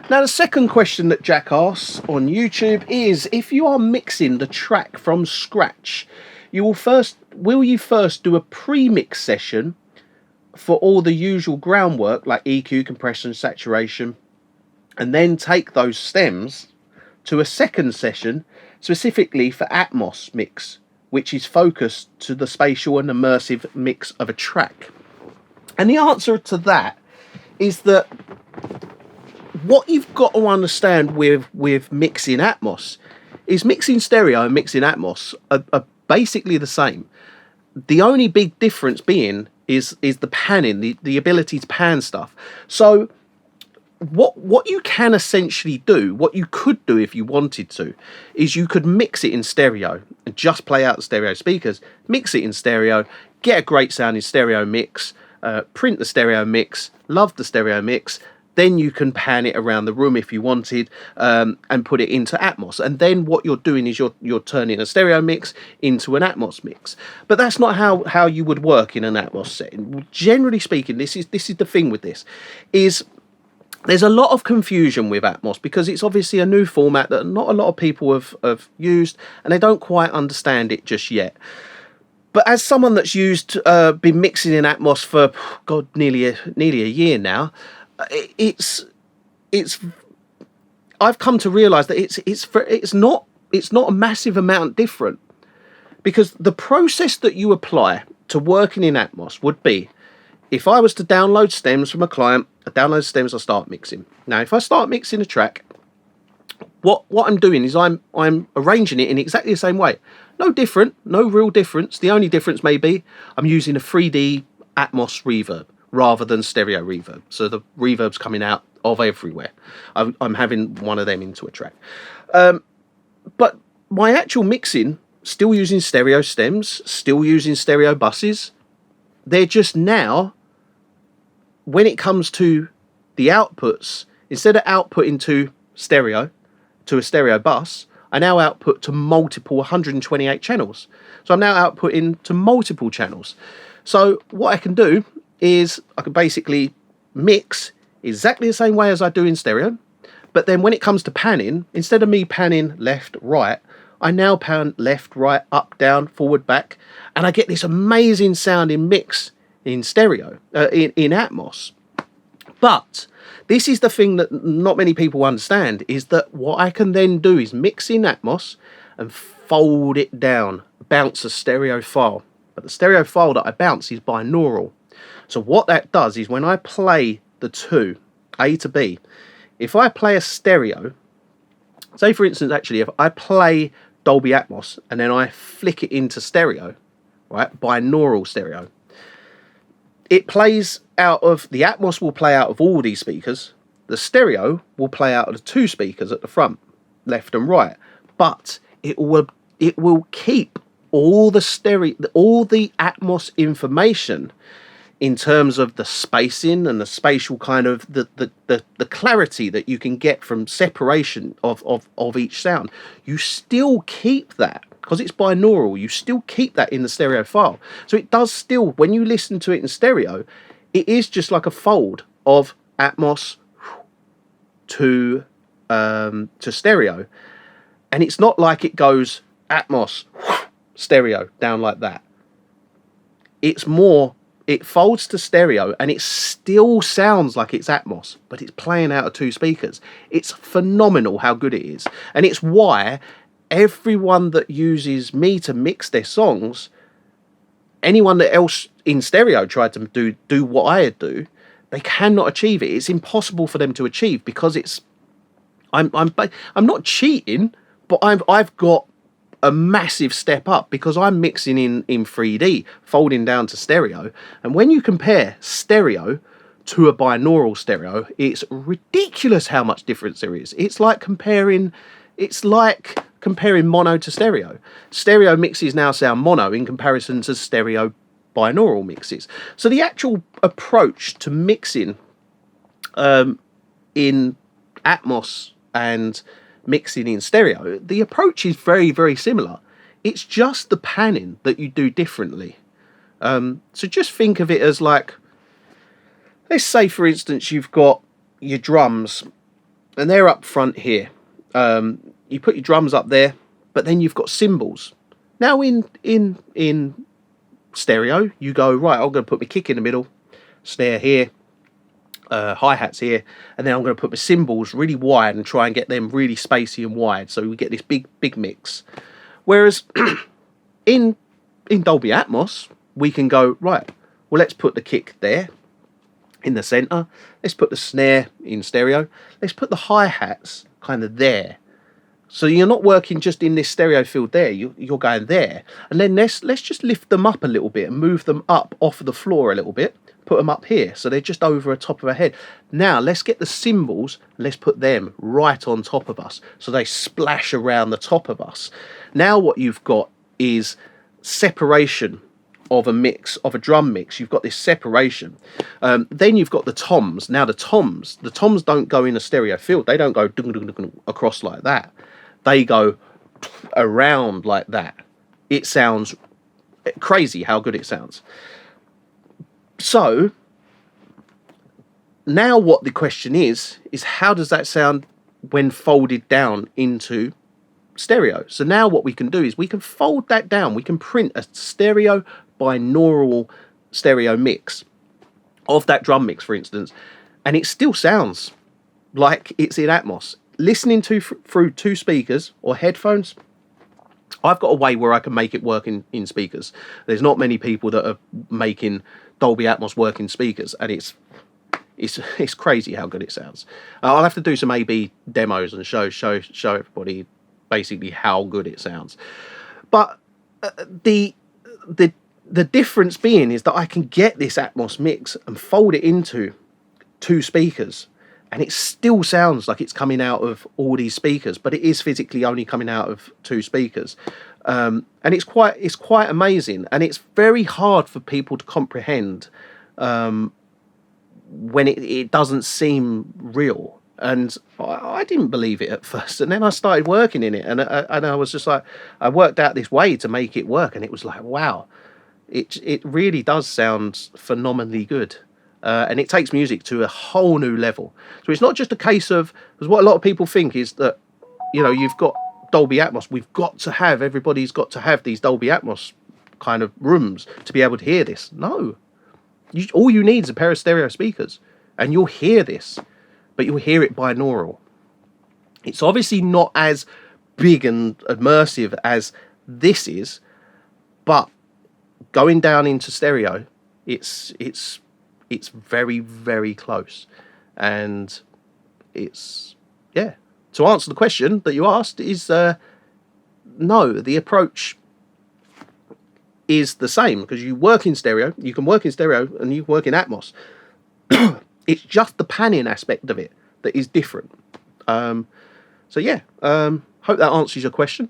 Now, the second question that Jack asks on YouTube is, if you are mixing the track from scratch, will you first do a pre-mix session for all the usual groundwork like EQ, compression, saturation, and then take those stems to a second session specifically for Atmos mix, which is focused to the spatial and immersive mix of a track? And the answer to that is that what you've got to understand with mixing Atmos is mixing stereo and mixing Atmos are basically the same. The only big difference being is the panning, the ability to pan stuff. So what you can essentially do, what you could do if you wanted to, is you could mix it in stereo and just play out the stereo speakers, mix it in stereo, get a great sounding stereo mix, print the stereo mix, love the stereo mix. Then you can pan it around the room if you wanted, and put it into Atmos. And then what you're doing is you're turning a stereo mix into an Atmos mix. But that's not how you would work in an Atmos setting. Generally speaking, this is the thing with this, is there's a lot of confusion with Atmos because it's obviously a new format that not a lot of people have used, and they don't quite understand it just yet. But as someone that's been mixing in Atmos for nearly a year now, I've come to realise that it's not a massive amount different, because the process that you apply to working in Atmos would be, if I was to download stems from a client, I download stems, I start mixing. Now, if I start mixing a track, what I'm doing is I'm arranging it in exactly the same way. No different, no real difference. The only difference may be I'm using a 3D Atmos reverb rather than stereo reverb. So the reverb's coming out of everywhere. I'm having one of them into a track. But my actual mixing, still using stereo stems, still using stereo buses. They're just now, when it comes to the outputs, instead of outputting to a stereo bus, I now output to multiple 128 channels. So I'm now outputting to multiple channels. So what I can do is I can basically mix exactly the same way as I do in stereo, but then when it comes to panning, instead of me panning left, right, I now pan left, right, up, down, forward, back, and I get this amazing sounding mix in stereo, in Atmos. But this is the thing that not many people understand, is that what I can then do is mix in Atmos and fold it down, bounce a stereo file. But the stereo file that I bounce is binaural. So what that does is when I play the two, A to B, if I play a stereo, say for instance, actually, if I play Dolby Atmos and then I flick it into stereo, right, binaural stereo, it plays out of, the Atmos will play out of all these speakers, the stereo will play out of the two speakers at the front, left and right, but it will keep all the Atmos information in terms of the spacing and the spatial kind of the clarity that you can get from separation of each sound. You still keep that, because it's binaural, you still keep that in the stereo file. So it does still, when you listen to it in stereo, it is just like a fold of Atmos to stereo. And it's not like it goes Atmos, stereo, down like that. It's more, it folds to stereo and it still sounds like it's Atmos, but it's playing out of two speakers. It's phenomenal how good it is. And it's why everyone that uses me to mix their songs, anyone that else in stereo tried to do what I do, they cannot achieve it. It's impossible for them to achieve, because it's, I'm not cheating, but I've got a massive step up because I'm mixing in 3D, folding down to stereo. And when you compare stereo to a binaural stereo, it's ridiculous how much difference there is. It's like comparing mono to stereo. Stereo mixes now sound mono in comparison to stereo binaural mixes. So the actual approach to mixing in Atmos and mixing in stereo, the approach is very, very similar. It's just the panning that you do differently. So just think of it as like, let's say for instance you've got your drums and they're up front here. You put your drums up there, but then you've got cymbals. Now in stereo, you go, right, I'm going to put my kick in the middle, snare here, hi-hats here, and then I'm going to put my cymbals really wide and try and get them really spacey and wide, so we get this big mix. Whereas in Dolby Atmos, we can go, right, well, let's put the kick there in the center, let's put the snare in stereo, let's put the hi-hats kind of there. So you're not working just in this stereo field there, you're going there. And then let's just lift them up a little bit and move them up off of the floor a little bit, put them up here, so they're just over the top of our head. Now let's get the cymbals, and let's put them right on top of us, so they splash around the top of us. Now what you've got is separation of a mix, of a drum mix. You've got this separation. Then you've got the toms. Now the toms don't go in a stereo field. They don't go across like that. They go around like that. It sounds crazy how good it sounds. So now what the question is how does that sound when folded down into stereo? So now what we can do is we can fold that down. We can print a stereo binaural stereo mix of that drum mix, for instance, and it still sounds like it's in Atmos. Listening to through two speakers or headphones, I've got a way where I can make it work in speakers. There's not many people that are making Dolby Atmos work in speakers, and it's crazy how good it sounds. I'll have to do some A/B demos and show everybody basically how good it sounds. But the difference being is that I can get this Atmos mix and fold it into two speakers, and it still sounds like it's coming out of all these speakers, but it is physically only coming out of two speakers. And it's quite amazing, and it's very hard for people to comprehend when it doesn't seem real. And I didn't believe it at first, and then I started working in it, and I was just like, I worked out this way to make it work, and it was like, wow, it really does sound phenomenally good. And it takes music to a whole new level. So it's not just a case of, because what a lot of people think is that, you know, you've got Dolby Atmos, everybody's got to have these Dolby Atmos kind of rooms to be able to hear this. No. All you need is a pair of stereo speakers, and you'll hear this, but you'll hear it binaural. It's obviously not as big and immersive as this is, but going down into stereo, it's very, very close. And it's, yeah. To answer the question that you asked is, no, the approach is the same, because you work in stereo, you can work in stereo and you can work in Atmos. It's just the panning aspect of it that is different. So yeah, hope that answers your question.